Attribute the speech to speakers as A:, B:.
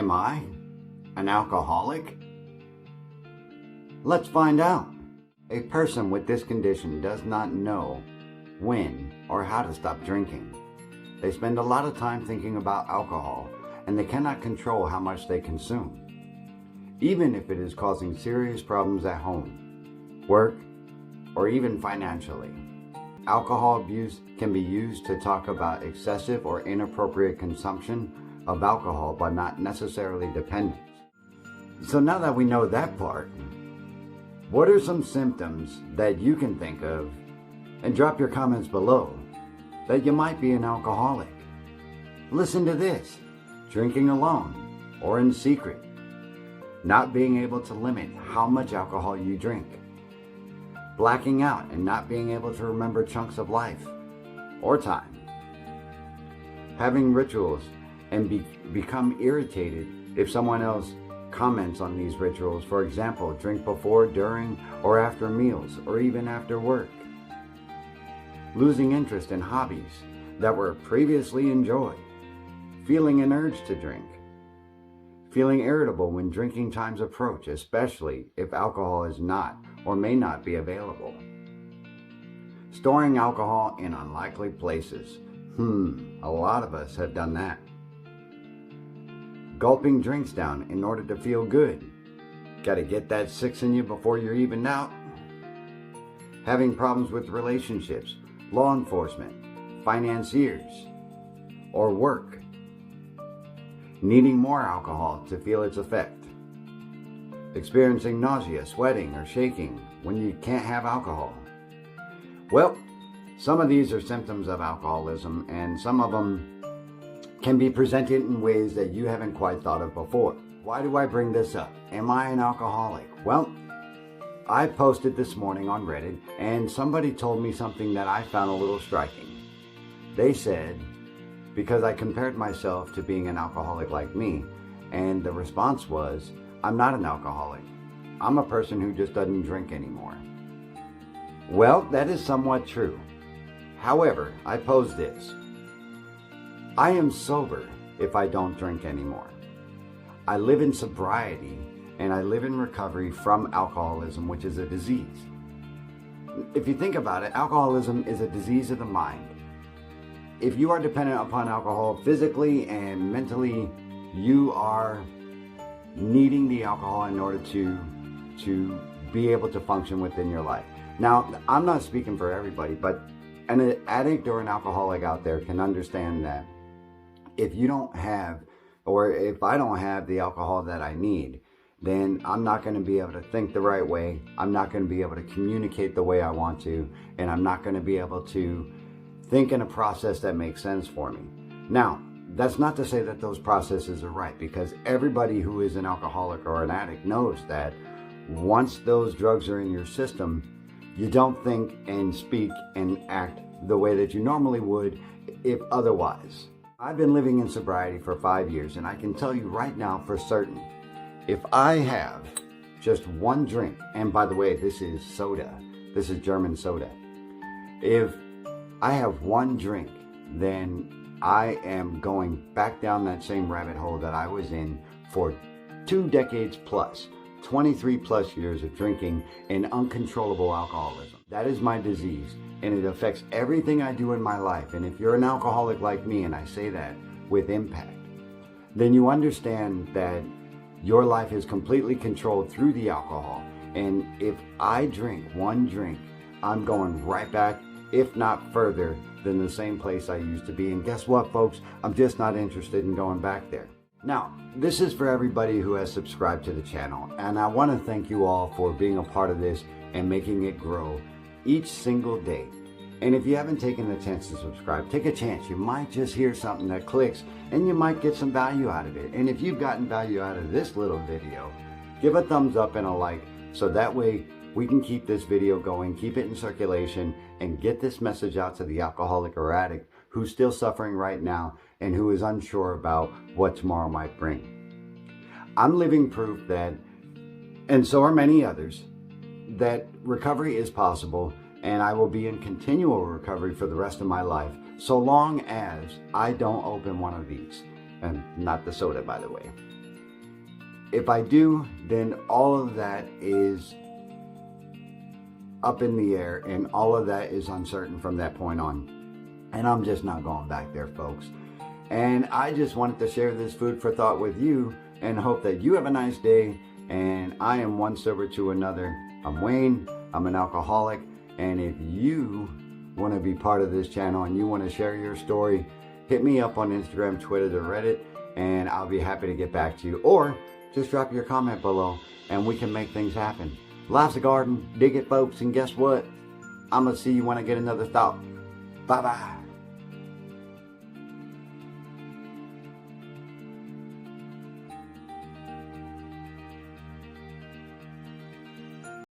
A: Am I an alcoholic? Let's find out. A person with this condition does not know when or how to stop drinking. They spend a lot of time thinking about alcohol, and they cannot control how much they consume, even if it is causing serious problems at home, work, or even financially. Alcohol abuse can be used to talk about excessive or inappropriate consumption of alcohol, but not necessarily dependence. So now that we know that part, what are some symptoms that you can think of? And drop your comments below that you might be an alcoholic. Listen to this: drinking alone or in secret, not being able to limit how much alcohol you drink, blacking out and not being able to remember chunks of life or time, having rituals and become irritated if someone else comments on these rituals. For example, drink before, during, or after meals, or even after work. Losing interest in hobbies that were previously enjoyed. Feeling an urge to drink. Feeling irritable when drinking times approach, especially if alcohol is not or may not be available. Storing alcohol in unlikely places. A lot of us have done that. Gulping drinks down in order to feel good. Gotta get that six in you before you're evened out. Having problems with relationships, law enforcement, financiers, or work. Needing more alcohol to feel its effect. Experiencing nausea, sweating, or shaking when you can't have alcohol. Well, some of these are symptoms of alcoholism, and some of them can be presented in ways that you haven't quite thought of before. Why do I bring this up? Am I an alcoholic? Well, I posted this morning on Reddit, and somebody told me something that I found a little striking. They said, because I compared myself to being an alcoholic like me, and the response was, I'm not an alcoholic. I'm a person who just doesn't drink anymore. Well, that is somewhat true. However, I pose this: I am sober if I don't drink anymore. I live in sobriety, and I live in recovery from alcoholism, which is a disease. If you think about it, alcoholism is a disease of the mind. If you are dependent upon alcohol physically and mentally, you are needing the alcohol in order to be able to function within your life. Now, I'm not speaking for everybody, but an addict or an alcoholic out there can understand that if you don't have, or if I don't have the alcohol that I need, then I'm not going to be able to think the right way. I'm not going to be able to communicate the way I want to, and I'm not going to be able to think in a process that makes sense for me. Now, that's not to say that those processes are right, because everybody who is an alcoholic or an addict knows that once those drugs are in your system, you don't think and speak and act the way that you normally would if otherwise. I've been living in sobriety for 5 years, and I can tell you right now for certain, if I have just one drink, and by the way, this is soda, this is German soda. If I have one drink, then I am going back down that same rabbit hole that I was in for 2 decades plus, 23 plus years of drinking and uncontrollable alcoholism. That is my disease, and it affects everything I do in my life. And if you're an alcoholic like me, and I say that with impact, then you understand that your life is completely controlled through the alcohol. And if I drink one drink, I'm going right back, if not further, than the same place I used to be. And guess what, folks? I'm just not interested in going back there. Now, this is for everybody who has subscribed to the channel, and I want to thank you all for being a part of this and making it grow each single day. And if you haven't taken the chance to subscribe, take a chance. You might just hear something that clicks, and you might get some value out of it. And if you've gotten value out of this little video, give a thumbs up and a like, so that way we can keep this video going, keep it in circulation, and get this message out to the alcoholic or addict who's still suffering right now and who is unsure about what tomorrow might bring. I'm living proof that, and so are many others, that recovery is possible, and I will be in continual recovery for the rest of my life, so long as I don't open one of these. And not the soda, by the way. If I do, then all of that is up in the air, and all of that is uncertain from that point on. And I'm just not going back there, folks. And I just wanted to share this food for thought with you and hope that you have a nice day. And I am one sober to another. I'm Wayne. I'm an alcoholic. And if you want to be part of this channel and you want to share your story, hit me up on Instagram, Twitter, or Reddit, and I'll be happy to get back to you. Or just drop your comment below and we can make things happen. Life's a garden. Dig it, folks. And guess what? I'm going to see you when I get another thought. Bye-bye.